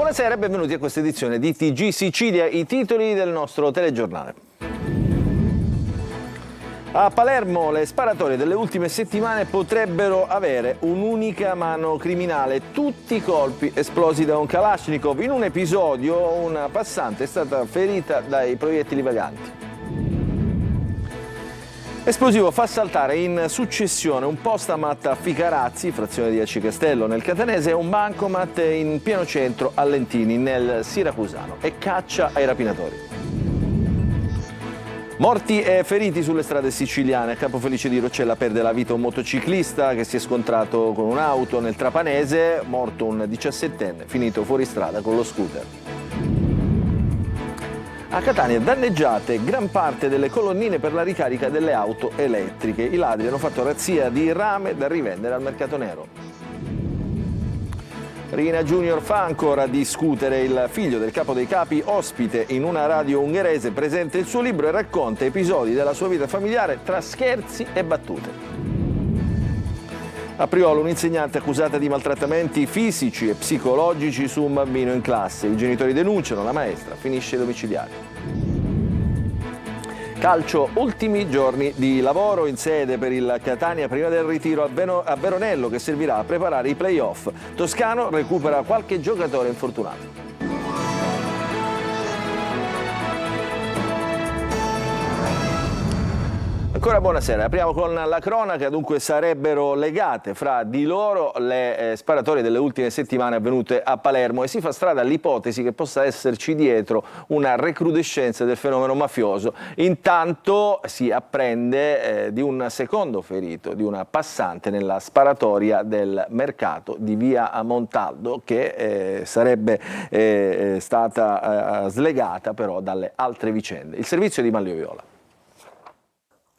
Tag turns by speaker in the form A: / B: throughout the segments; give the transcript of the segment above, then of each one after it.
A: Buonasera e benvenuti a questa edizione di TG Sicilia, i titoli del nostro telegiornale. A Palermo le sparatorie delle ultime settimane potrebbero avere un'unica mano criminale, tutti i colpi esplosi da un Kalashnikov. In un episodio una passante è stata ferita dai proiettili vaganti. Esplosivo fa saltare in successione un postamat a Ficarazzi, frazione di Aci Castello nel Catanese, e un bancomat in pieno centro a Lentini nel Siracusano, e caccia ai rapinatori. Morti e feriti sulle strade siciliane. A Capofelice di Roccella perde la vita un motociclista che si è scontrato con un'auto nel Trapanese, morto un 17enne, finito fuori strada con lo scooter. A Catania danneggiate gran parte delle colonnine per la ricarica delle auto elettriche. I ladri hanno fatto razzia di rame da rivendere al mercato nero. Rina Junior fa ancora discutere. Il figlio del capo dei capi, ospite in una radio ungherese, presenta il suo libro e racconta episodi della sua vita familiare tra scherzi e battute. A Priolo un'insegnante accusata di maltrattamenti fisici e psicologici su un bambino in classe. I genitori denunciano, la maestra finisce domiciliare. Calcio, ultimi giorni di lavoro in sede per il Catania prima del ritiro a Veronello, che servirà a preparare i play-off. Toscano recupera qualche giocatore infortunato. Ancora buonasera, apriamo con la cronaca. Dunque sarebbero legate fra di loro le sparatorie delle ultime settimane avvenute a Palermo, e si fa strada l'ipotesi che possa esserci dietro una recrudescenza del fenomeno mafioso. Intanto si apprende di un secondo ferito, di una passante nella sparatoria del mercato di via Montaldo, che sarebbe stata slegata però dalle altre vicende. Il servizio di Manlio Viola.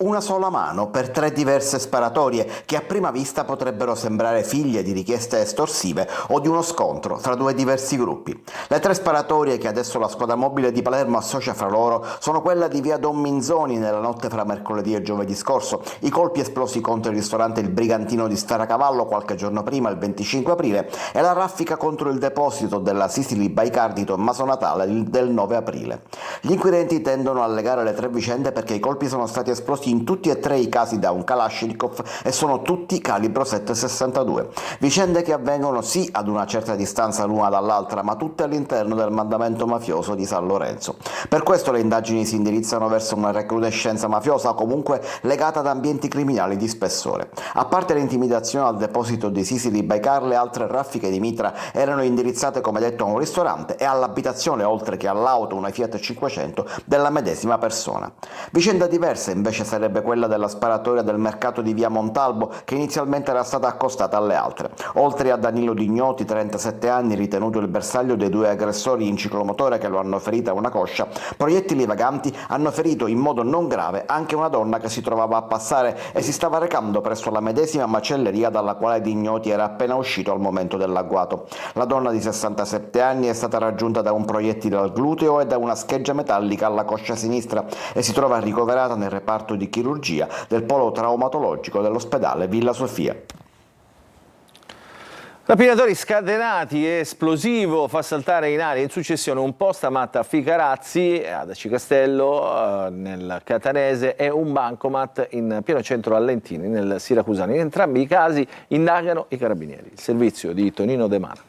B: Una sola mano per 3 diverse sparatorie che a prima vista potrebbero sembrare figlie di richieste estorsive o di uno scontro fra 2 diversi gruppi. Le 3 sparatorie che adesso la squadra mobile di Palermo associa fra loro sono quella di via Don Minzoni nella notte fra mercoledì e giovedì scorso, i colpi esplosi contro il ristorante Il Brigantino di Sferacavallo qualche giorno prima, il 25 aprile, e la raffica contro il deposito della Sicily by di Tommaso Natale del 9 aprile. Gli inquirenti tendono a legare le 3 vicende perché i colpi sono stati esplosi in tutti e 3 i casi da un Kalashnikov e sono tutti calibro 7,62. Vicende che avvengono sì ad una certa distanza l'una dall'altra, ma tutte all'interno del mandamento mafioso di San Lorenzo. Per questo le indagini si indirizzano verso una recrudescenza mafiosa, comunque legata ad ambienti criminali di spessore. A parte l'intimidazione al deposito di Sicily by Car, le altre raffiche di mitra erano indirizzate, come detto, a un ristorante e all'abitazione, oltre che all'auto, una Fiat 500 della medesima persona. Vicenda diversa invece sarebbe quella della sparatoria del mercato di via Montalbo, che inizialmente era stata accostata alle altre. Oltre a Danilo Dignoti, 37 anni, ritenuto il bersaglio dei 2 aggressori in ciclomotore che lo hanno ferita a una coscia, proiettili vaganti hanno ferito in modo non grave anche una donna che si trovava a passare e si stava recando presso la medesima macelleria dalla quale Dignoti era appena uscito al momento dell'agguato. La donna di 67 anni è stata raggiunta da un proiettile al gluteo e da una scheggia metallica alla coscia sinistra e si trova ricoverata nel reparto di chirurgia del polo traumatologico dell'ospedale Villa Sofia.
A: Rapinatori scatenati, esplosivo fa saltare in aria in successione un postamat a Ficarazzi, ad Aci Castello nel Catanese, e un bancomat in pieno centro a Lentini nel Siracusano. In entrambi i casi indagano i carabinieri. Il servizio di Tonino De Mana.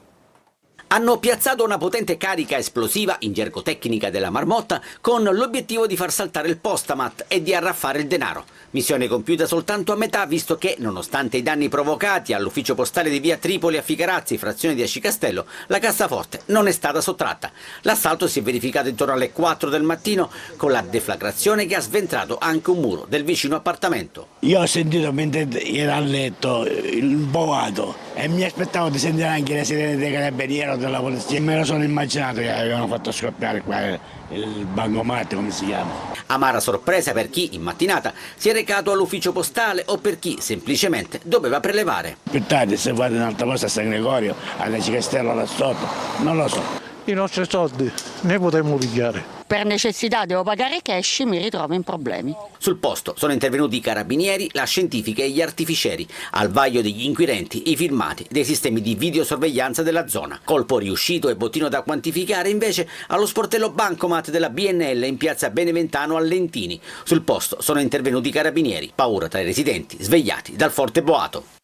C: Hanno piazzato una potente carica esplosiva, in gergo tecnica della marmotta, con l'obiettivo di far saltare il postamat e di arraffare il denaro. Missione compiuta soltanto a metà, visto che, nonostante i danni provocati all'ufficio postale di via Tripoli a Ficarazzi, frazione di Aci Castello, la cassaforte non è stata sottratta. L'assalto si è verificato intorno alle 4 del mattino, con la deflagrazione che ha sventrato anche un muro del vicino appartamento.
D: Io ho sentito mentre ero a letto il boato e mi aspettavo di sentire anche le sirene dei carabinieri o della polizia. Me lo sono immaginato che avevano fatto scoppiare qua il bancomat, come si chiama.
C: Amara sorpresa per chi, in mattinata, si è recato all'ufficio postale o per chi, semplicemente, doveva prelevare.
D: Più tardi, se vado in altra posta a San Gregorio, alla Cicastello là sotto, non lo so.
E: I nostri soldi ne potremmo pigliare. per necessità devo pagare cash, mi ritrovo in problemi.
C: Sul posto sono intervenuti i carabinieri, la scientifica e gli artificieri. Al vaglio degli inquirenti i filmati dei sistemi di videosorveglianza della zona. Colpo riuscito e bottino da quantificare invece allo sportello bancomat della BNL in piazza Beneventano a Lentini. Sul posto sono intervenuti i carabinieri. Paura tra i residenti svegliati dal forte boato.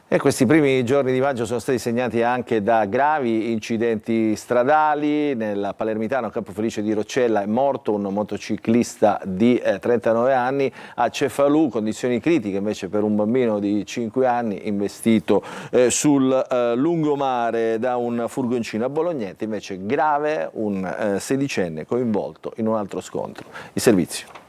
A: E questi primi giorni di maggio sono stati segnati anche da gravi incidenti stradali. Nel palermitano Campofelice di Roccella è morto un motociclista di 39 anni, a Cefalù condizioni critiche invece per un bambino di 5 anni investito sul lungomare da un furgoncino. A Bolognette invece grave un sedicenne coinvolto in un altro scontro. Il servizio.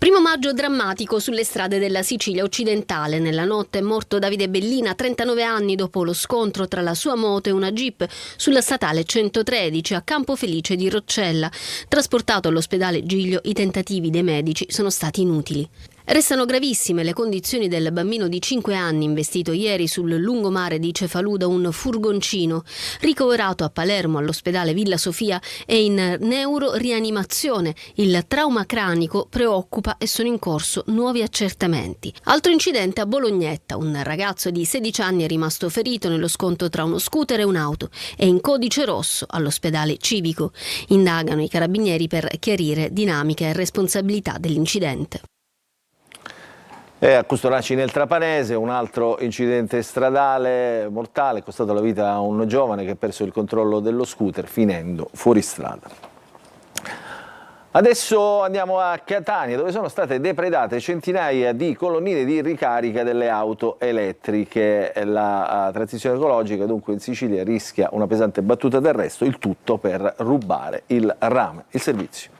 F: 1° maggio drammatico sulle strade della Sicilia occidentale. Nella notte è morto Davide Bellina, 39 anni, dopo lo scontro tra la sua moto e una jeep sulla statale 113 a Campofelice di Roccella. Trasportato all'ospedale Giglio, i tentativi dei medici sono stati inutili. Restano gravissime le condizioni del bambino di 5 anni investito ieri sul lungomare di Cefalù da un furgoncino. Ricoverato a Palermo all'ospedale Villa Sofia è in neurorianimazione. Il trauma cranico preoccupa e sono in corso nuovi accertamenti. Altro incidente a Bolognetta. Un ragazzo di 16 anni è rimasto ferito nello scontro tra uno scooter e un'auto. È in codice rosso all'ospedale civico. Indagano i carabinieri per chiarire dinamica e responsabilità dell'incidente.
A: E a Custonaci nel Trapanese un altro incidente stradale mortale, è costato la vita a un giovane che ha perso il controllo dello scooter finendo fuori strada. Adesso andiamo a Catania, dove sono state depredate centinaia di colonnine di ricarica delle auto elettriche. La transizione ecologica dunque in Sicilia rischia una pesante battuta d'arresto, il tutto per rubare il rame. Il servizio.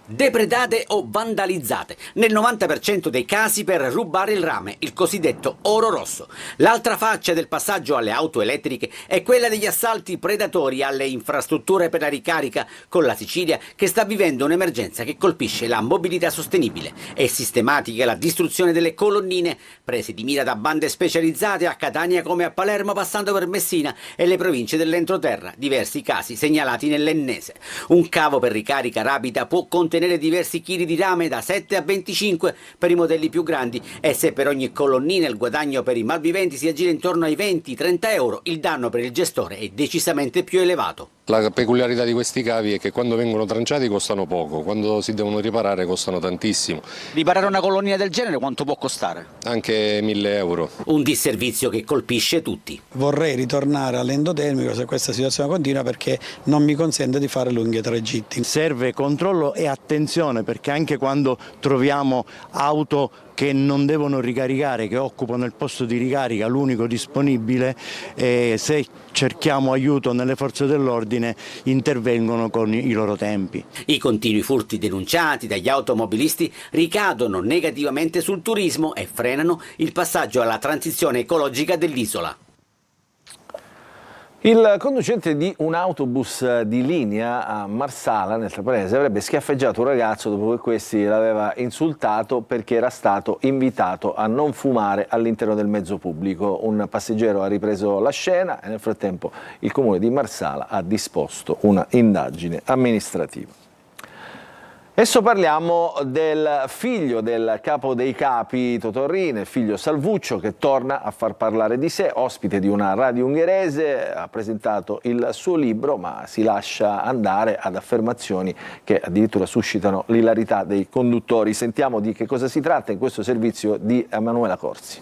C: Depredate o vandalizzate, nel 90% dei casi per rubare il rame, il cosiddetto oro rosso. L'altra faccia del passaggio alle auto elettriche è quella degli assalti predatori alle infrastrutture per la ricarica, con la Sicilia che sta vivendo un'emergenza che colpisce la mobilità sostenibile. È sistematica la distruzione delle colonnine, prese di mira da bande specializzate a Catania come a Palermo, passando per Messina e le province dell'entroterra, diversi casi segnalati nell'Ennese. Un cavo per ricarica rapida può contenere diversi chili di rame da 7 a 25 per i modelli più grandi, e se per ogni colonnina il guadagno per i malviventi si aggira intorno ai 20-30 euro, il danno per il gestore è decisamente più elevato.
G: La peculiarità di questi cavi è che quando vengono tranciati costano poco, quando si devono riparare costano tantissimo.
C: Riparare una colonnina del genere quanto può costare?
G: Anche 1000 euro.
C: Un disservizio che colpisce tutti.
H: Vorrei ritornare all'endotermico se questa situazione continua, perché non mi consente di fare lunghi tragitti.
I: Serve controllo e attenzione, perché anche quando troviamo auto che non devono ricaricare, che occupano il posto di ricarica, l'unico disponibile, se cerchiamo aiuto nelle forze dell'ordine intervengono con i loro tempi.
C: I continui furti denunciati dagli automobilisti ricadono negativamente sul turismo e frenano il passaggio alla transizione ecologica dell'isola.
A: Il conducente di un autobus di linea a Marsala, nel Trapanese, avrebbe schiaffeggiato un ragazzo dopo che questi l'aveva insultato perché era stato invitato a non fumare all'interno del mezzo pubblico. Un passeggero ha ripreso la scena e nel frattempo il comune di Marsala ha disposto una indagine amministrativa. Adesso parliamo del figlio del capo dei capi Totò Riina, il figlio Salvuccio, che torna a far parlare di sé, ospite di una radio ungherese, ha presentato il suo libro, ma si lascia andare ad affermazioni che addirittura suscitano l'ilarità dei conduttori. Sentiamo di che cosa si tratta in questo servizio di Emanuela Corsi.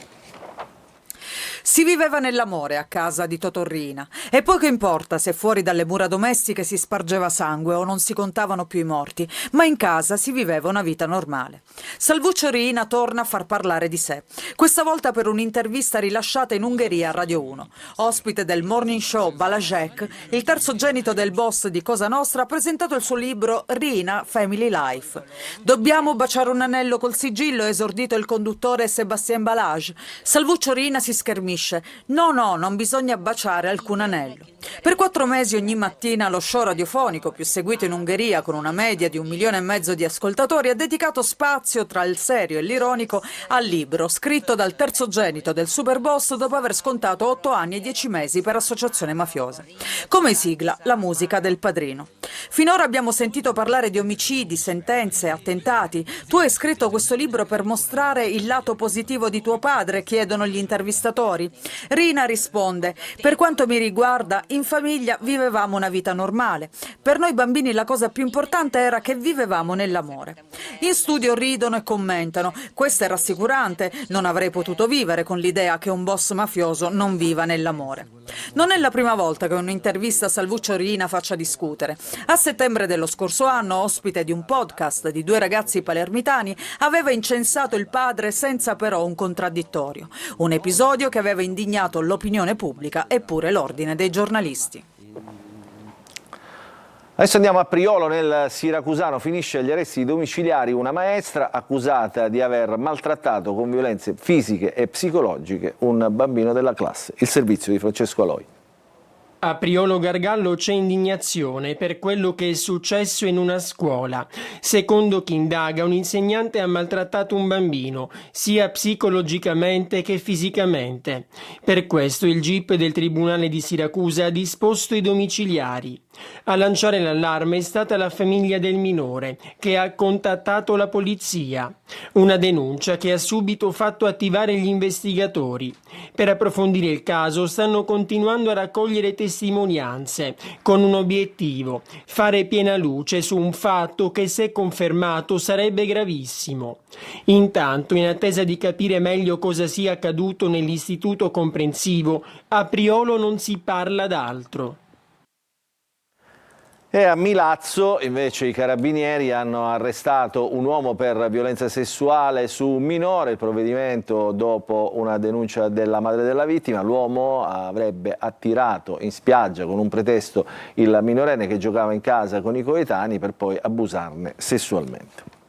J: Si viveva nell'amore a casa di Totò Riina e poco importa se fuori dalle mura domestiche si spargeva sangue o non si contavano più i morti, ma in casa si viveva una vita normale. Salvuccio Riina torna a far parlare di sé, questa volta per un'intervista rilasciata in Ungheria a Radio 1. Ospite del morning show Balazsek, il terzogenito del boss di Cosa Nostra ha presentato il suo libro Riina Family Life. Dobbiamo baciare un anello col sigillo, ha esordito il conduttore Sébastien Balázs. Salvuccio Riina si schermì premonisce: no, non bisogna baciare alcun anello. Per 4 mesi ogni mattina lo show radiofonico più seguito in Ungheria, con una media di 1,5 milioni di ascoltatori, ha dedicato spazio tra il serio e l'ironico al libro scritto dal terzogenito del superboss dopo aver scontato 8 anni e 10 mesi per associazione mafiosa. Come sigla, la musica del Padrino. Finora abbiamo sentito parlare di omicidi, sentenze, attentati. Tu hai scritto questo libro per mostrare il lato positivo di tuo padre, chiedono gli intervistatori. Rina risponde: per quanto mi riguarda, in famiglia vivevamo una vita normale. Per noi bambini la cosa più importante era che vivevamo nell'amore. In studio ridono e commentano: questo è rassicurante, non avrei potuto vivere con l'idea che un boss mafioso non viva nell'amore. Non è la prima volta che un'intervista a Salvuccio Rina faccia discutere. A settembre dello scorso anno, ospite di un podcast di 2 ragazzi palermitani, aveva incensato il padre senza però un contraddittorio. Un episodio che aveva indignato l'opinione pubblica e pure l'ordine dei giornalisti.
A: Adesso andiamo a Priolo, nel siracusano. Finisce agli arresti domiciliari una maestra accusata di aver maltrattato con violenze fisiche e psicologiche un bambino della classe. Il servizio di Francesco Aloi.
K: A Priolo Gargallo c'è indignazione per quello che è successo in una scuola. Secondo chi indaga, un insegnante ha maltrattato un bambino, sia psicologicamente che fisicamente. Per questo il GIP del Tribunale di Siracusa ha disposto i domiciliari. A lanciare l'allarme è stata la famiglia del minore, che ha contattato la polizia. Una denuncia che ha subito fatto attivare gli investigatori. Per approfondire il caso stanno continuando a raccogliere testimonianze, con un obiettivo: fare piena luce su un fatto che, se confermato, sarebbe gravissimo. Intanto, in attesa di capire meglio cosa sia accaduto nell'istituto comprensivo, a Priolo non si parla d'altro.
A: E a Milazzo invece i carabinieri hanno arrestato un uomo per violenza sessuale su un minore. Il provvedimento dopo una denuncia della madre della vittima. L'uomo avrebbe attirato in spiaggia con un pretesto il minorenne che giocava in casa con i coetanei per poi abusarne sessualmente.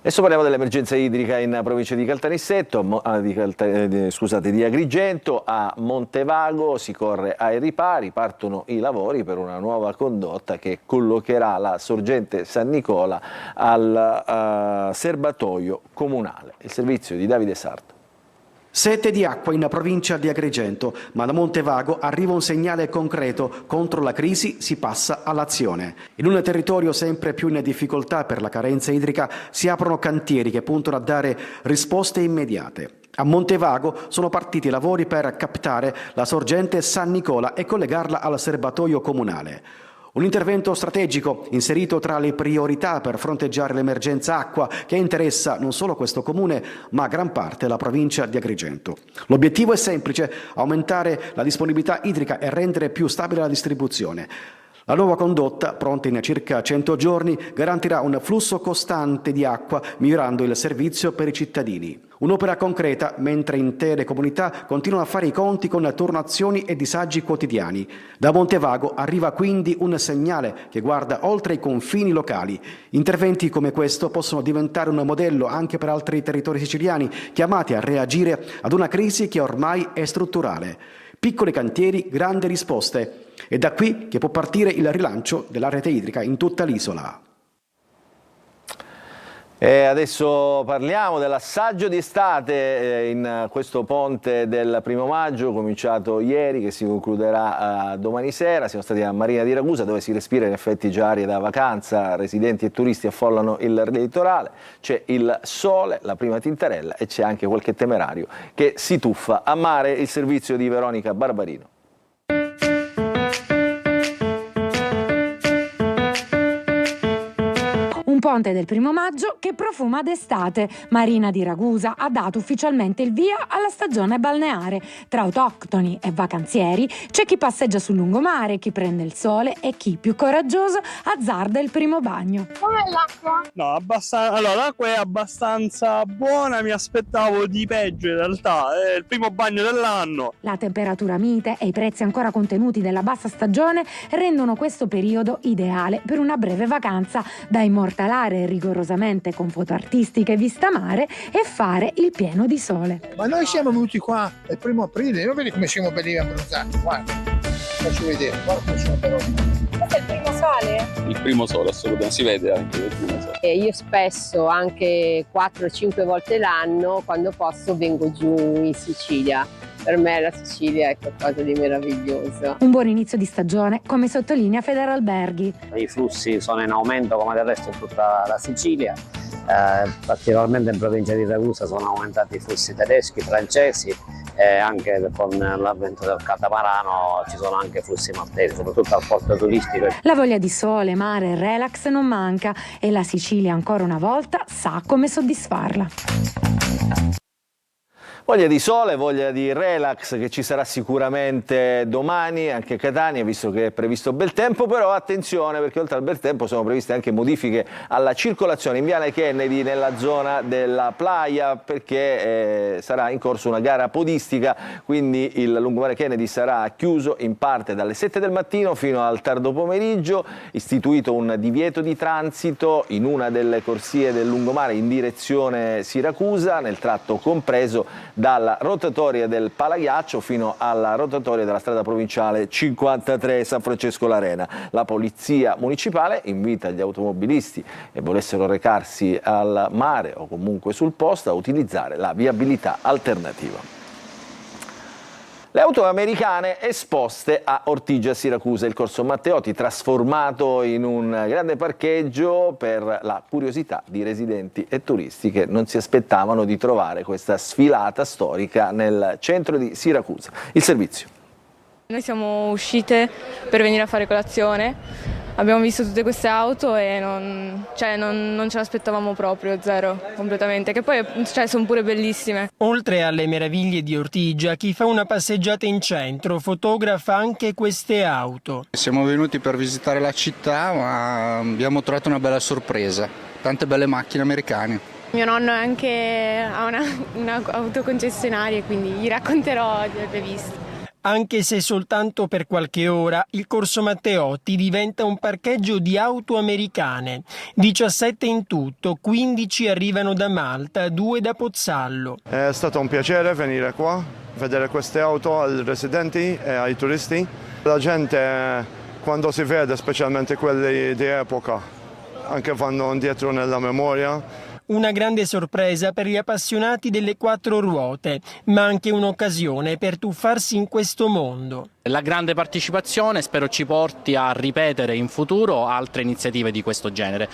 A: Adesso parliamo dell'emergenza idrica in provincia di Caltanissetta, di Agrigento. A Montevago si corre ai ripari, partono i lavori per una nuova condotta che collocherà la sorgente San Nicola al serbatoio comunale. Il servizio di Davide Sarto.
L: Sete di acqua in provincia di Agrigento, ma da Montevago arriva un segnale concreto: contro la crisi si passa all'azione. In un territorio sempre più in difficoltà per la carenza idrica si aprono cantieri che puntano a dare risposte immediate. A Montevago sono partiti i lavori per captare la sorgente San Nicola e collegarla al serbatoio comunale. Un intervento strategico inserito tra le priorità per fronteggiare l'emergenza acqua che interessa non solo questo comune, ma gran parte della provincia di Agrigento. L'obiettivo è semplice: aumentare la disponibilità idrica e rendere più stabile la distribuzione. La nuova condotta, pronta in circa 100 giorni, garantirà un flusso costante di acqua, migliorando il servizio per i cittadini. Un'opera concreta, mentre intere comunità continuano a fare i conti con turnazioni e disagi quotidiani. Da Montevago arriva quindi un segnale che guarda oltre i confini locali. Interventi come questo possono diventare un modello anche per altri territori siciliani, chiamati a reagire ad una crisi che ormai è strutturale. Piccoli cantieri, grandi risposte. È da qui che può partire il rilancio della rete idrica in tutta l'isola.
A: E adesso parliamo dell'assaggio di estate in questo ponte del 1° maggio, cominciato ieri, che si concluderà domani sera. Siamo stati a Marina di Ragusa, dove si respira in effetti già aria da vacanza, residenti e turisti affollano il litorale, c'è il sole, la prima tintarella e c'è anche qualche temerario che si tuffa a mare. Il servizio di Veronica Barbarino.
M: Un ponte del 1° maggio che profuma d'estate. Marina di Ragusa ha dato ufficialmente il via alla stagione balneare. Tra autoctoni e vacanzieri c'è chi passeggia sul lungomare, chi prende il sole e chi, più coraggioso, azzarda il primo bagno.
N: Com'è l'acqua? No, abbastanza. Allora, l'acqua è abbastanza buona, mi aspettavo di peggio in realtà. È il primo bagno dell'anno.
M: La temperatura mite e i prezzi ancora contenuti della bassa stagione rendono questo periodo ideale per una breve vacanza da immortalare fotografare rigorosamente con foto artistiche vista mare e fare il pieno di sole.
O: Ma noi siamo venuti qua il 1° aprile, non vedi come siamo belli abbronzati, guarda, faccio vedere, guarda come sono belli.
P: Questo è il primo sole?
Q: Il primo sole, assolutamente, si vede anche il primo sole.
P: E io spesso, anche 4-5 volte l'anno, quando posso vengo giù in Sicilia. Per me la Sicilia è qualcosa di meraviglioso.
M: Un buon inizio di stagione, come sottolinea Federalberghi.
R: I flussi sono in aumento come del resto in tutta la Sicilia, particolarmente in provincia di Ragusa sono aumentati i flussi tedeschi, francesi e anche con l'avvento del catamarano ci sono anche flussi maltesi, soprattutto al porto turistico.
M: La voglia di sole, mare e relax non manca e la Sicilia ancora una volta sa come soddisfarla.
A: Voglia di sole, voglia di relax che ci sarà sicuramente domani anche a Catania, visto che è previsto bel tempo, però attenzione perché oltre al bel tempo sono previste anche modifiche alla circolazione in Viale Kennedy nella zona della Playa, perché sarà in corso una gara podistica, quindi il lungomare Kennedy sarà chiuso in parte dalle 7 del mattino fino al tardo pomeriggio, istituito un divieto di transito in una delle corsie del lungomare in direzione Siracusa, nel tratto compreso dalla rotatoria del Palaghiaccio fino alla rotatoria della strada provinciale 53 San Francesco l'Arena. La polizia municipale invita gli automobilisti che volessero recarsi al mare o comunque sul posto a utilizzare la viabilità alternativa. Le auto americane esposte a Ortigia Siracusa, il corso Matteotti trasformato in un grande parcheggio per la curiosità di residenti e turisti che non si aspettavano di trovare questa sfilata storica nel centro di Siracusa. Il servizio.
S: Noi siamo uscite per venire a fare colazione, abbiamo visto tutte queste auto e non ce l'aspettavamo proprio, zero, completamente, che poi sono pure bellissime.
K: Oltre alle meraviglie di Ortigia, chi fa una passeggiata in centro fotografa anche queste auto.
T: Siamo venuti per visitare la città, ma abbiamo trovato una bella sorpresa, tante belle macchine americane.
S: Mio nonno anche ha una autoconcessionaria, quindi gli racconterò di aver visto.
K: Anche se soltanto per qualche ora, il corso Matteotti diventa un parcheggio di auto americane. 17 in tutto, 15 arrivano da Malta, 2 da Pozzallo.
U: È stato un piacere venire qua, vedere queste auto ai residenti e ai turisti. La gente, quando si vede, specialmente quelli di epoca, anche vanno indietro nella memoria.
K: Una grande sorpresa per gli appassionati delle 4 ruote, ma anche un'occasione per tuffarsi in questo mondo.
V: La grande partecipazione spero ci porti a ripetere in futuro altre iniziative di questo genere.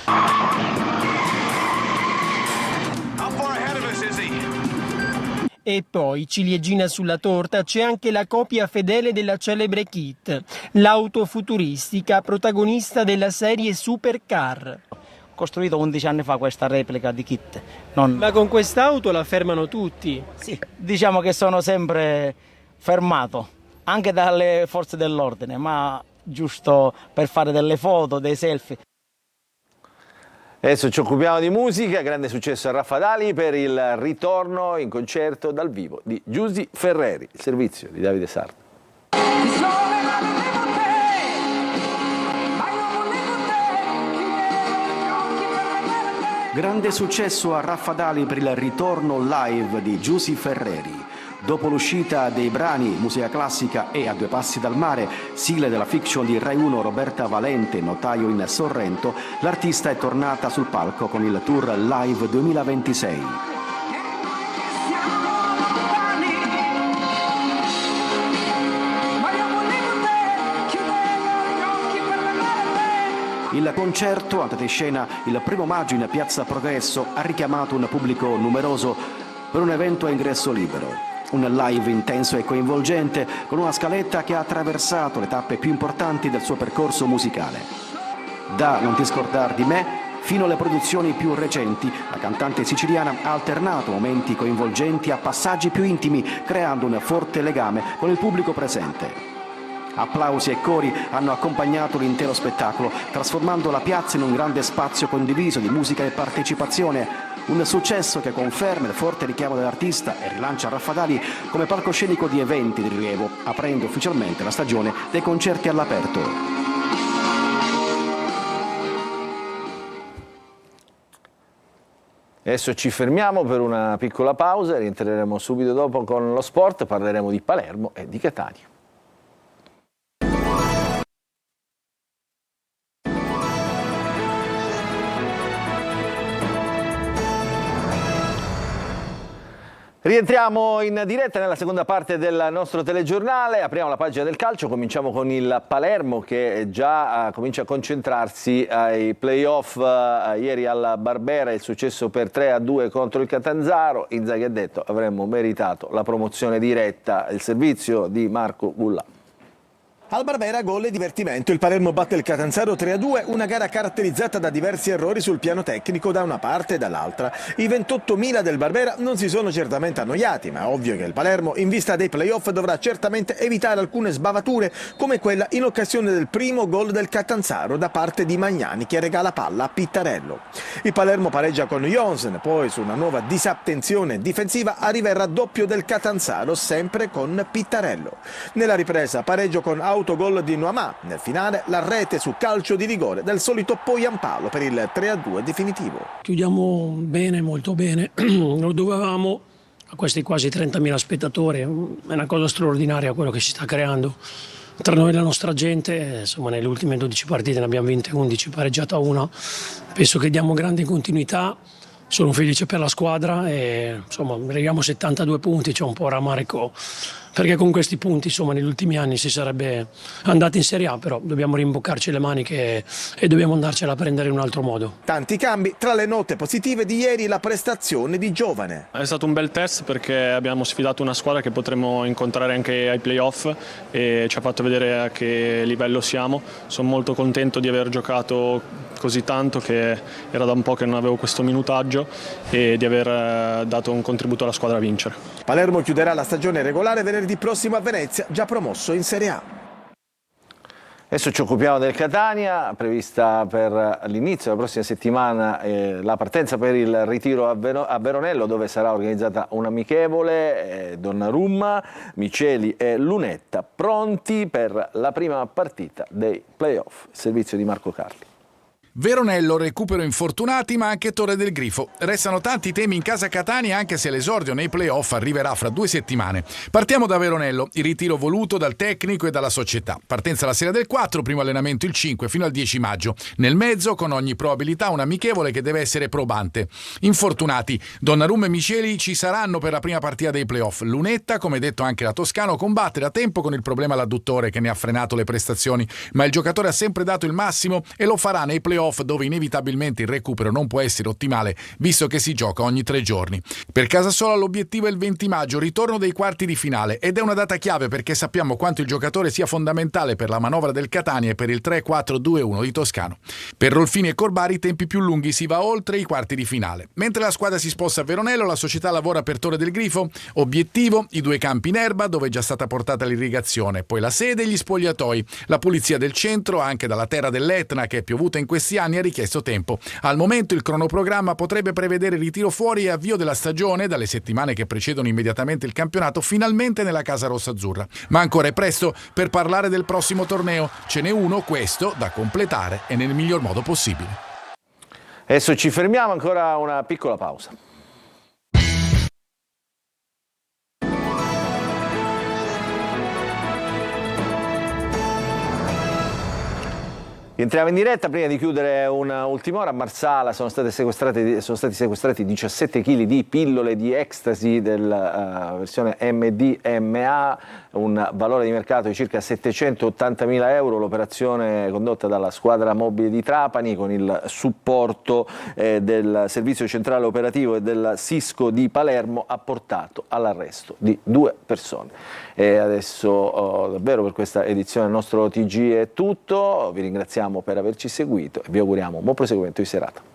K: E poi, ciliegina sulla torta, c'è anche la copia fedele della celebre Kit, l'auto futuristica protagonista della serie Supercar.
W: Costruito 11 anni fa questa replica di Kit.
K: Ma con quest'auto la fermano tutti?
W: Sì, diciamo che sono sempre fermato, anche dalle forze dell'ordine, ma giusto per fare delle foto, dei selfie.
A: Adesso ci occupiamo di musica, grande successo a Raffadali per il ritorno in concerto dal vivo di Giusy Ferreri, il servizio di Davide Sardo.
L: Grande successo a Raffadali per il ritorno live di Giusy Ferreri. Dopo l'uscita dei brani Musica Classica e A due passi dal mare, sigle della fiction di Rai 1 Roberta Valente, Notaio in Sorrento, l'artista è tornata sul palco con il tour Live 2026. Il concerto, anteschena il 1° maggio in Piazza Progresso, ha richiamato un pubblico numeroso per un evento a ingresso libero. Un live intenso e coinvolgente con una scaletta che ha attraversato le tappe più importanti del suo percorso musicale. Da Non ti scordar di me fino alle produzioni più recenti, la cantante siciliana ha alternato momenti coinvolgenti a passaggi più intimi, creando un forte legame con il pubblico presente. Applausi e cori hanno accompagnato l'intero spettacolo, trasformando la piazza in un grande spazio condiviso di musica e partecipazione. Un successo che conferma il forte richiamo dell'artista e rilancia Raffadali come palcoscenico di eventi di rilievo, aprendo ufficialmente la stagione dei concerti all'aperto.
A: Adesso ci fermiamo per una piccola pausa, rientreremo subito dopo con lo sport, parleremo di Palermo e di Catania. Rientriamo in diretta nella seconda parte del nostro telegiornale, apriamo la pagina del calcio, cominciamo con il Palermo che già comincia a concentrarsi ai play-off. Ieri al Barbera il successo per 3-2 contro il Catanzaro, Inzaghi ha detto avremmo meritato la promozione diretta, il servizio di Marco Bulla.
B: Al Barbera gol e divertimento, il Palermo batte il Catanzaro 3-2, una gara caratterizzata da diversi errori sul piano tecnico da una parte e dall'altra. I 28.000 del Barbera non si sono certamente annoiati, ma è ovvio che il Palermo in vista dei playoff dovrà certamente evitare alcune sbavature come quella in occasione del primo gol del Catanzaro da parte di Magnani che regala palla a Pittarello. Il Palermo pareggia con Jonsen, poi su una nuova disattenzione difensiva arriva il raddoppio del Catanzaro sempre con Pittarello. Nella ripresa pareggio con autogol di Noamà, nel finale la rete su calcio di rigore del solito Poyampalo per il 3-2 definitivo.
D: Chiudiamo bene, molto bene, lo dovevamo a questi quasi 30.000 spettatori, è una cosa straordinaria quello che si sta creando tra noi e la nostra gente, insomma nelle ultime 12 partite ne abbiamo vinte 11, pareggiata una, penso che diamo grande continuità. Sono felice per la squadra e insomma arriviamo a 72 punti, c'è un po' rammarico perché con questi punti insomma negli ultimi anni si sarebbe andati in Serie A, però dobbiamo rimboccarci le maniche e dobbiamo andarcela a prendere in un altro modo.
B: Tanti cambi, tra le note positive di ieri la prestazione di Giovane.
E: È stato un bel test perché abbiamo sfidato una squadra che potremo incontrare anche ai playoff e ci ha fatto vedere a che livello siamo. Sono molto contento di aver giocato così tanto, che era da un po' che non avevo questo minutaggio, e di aver dato un contributo alla squadra a vincere.
B: Palermo chiuderà la stagione regolare venerdì prossimo a Venezia, già promosso in Serie A.
A: Adesso ci occupiamo del Catania, prevista per l'inizio della prossima settimana la partenza per il ritiro a Veronello, dove sarà organizzata un'amichevole. Donnarumma, Miceli e Lunetta pronti per la prima partita dei playoff. Servizio di Marco Carli.
X: Veronello, recupero infortunati ma anche Torre del Grifo. Restano tanti temi in casa Catania anche se l'esordio nei playoff arriverà fra 2 settimane. Partiamo da Veronello, il ritiro voluto dal tecnico e dalla società. Partenza la sera del 4, primo allenamento il 5 fino al 10 maggio. Nel mezzo, con ogni probabilità, un amichevole che deve essere probante. Infortunati, Donnarumma e Miceli ci saranno per la prima partita dei playoff. Lunetta, come detto anche la Toscano, combatte da tempo con il problema all'adduttore che ne ha frenato le prestazioni, ma il giocatore ha sempre dato il massimo e lo farà nei playoff, dove inevitabilmente il recupero non può essere ottimale visto che si gioca ogni 3 giorni. Per Casasola l'obiettivo è il 20 maggio, ritorno dei quarti di finale, ed è una data chiave perché sappiamo quanto il giocatore sia fondamentale per la manovra del Catania e per il 3-4-2-1 di Toscano. Per Rolfini e Corbari tempi più lunghi, si va oltre i quarti di finale. Mentre la squadra si sposta a Veronello, la società lavora per Torre del Grifo. Obiettivo: i 2 campi in erba dove è già stata portata l'irrigazione, poi la sede e gli spogliatoi, la pulizia del centro anche dalla terra dell'Etna che è piovuta in questi anni ha richiesto tempo. Al momento il cronoprogramma potrebbe prevedere ritiro fuori e avvio della stagione dalle settimane che precedono immediatamente il campionato finalmente nella casa rossa-azzurra. Ma ancora è presto per parlare del prossimo torneo. Ce n'è uno, questo, da completare e nel miglior modo possibile.
A: Adesso ci fermiamo, ancora una piccola pausa. Entriamo in diretta. Prima di chiudere un'ultima ora, a Marsala sono stati sequestrati 17 kg di pillole di ecstasy della versione MDMA, un valore di mercato di circa 780.000 euro. L'operazione condotta dalla squadra mobile di Trapani con il supporto del Servizio Centrale Operativo e del Sisco di Palermo ha portato all'arresto di 2 persone. E adesso davvero per questa edizione del nostro TG è tutto, vi ringraziamo per averci seguito e vi auguriamo un buon proseguimento di serata.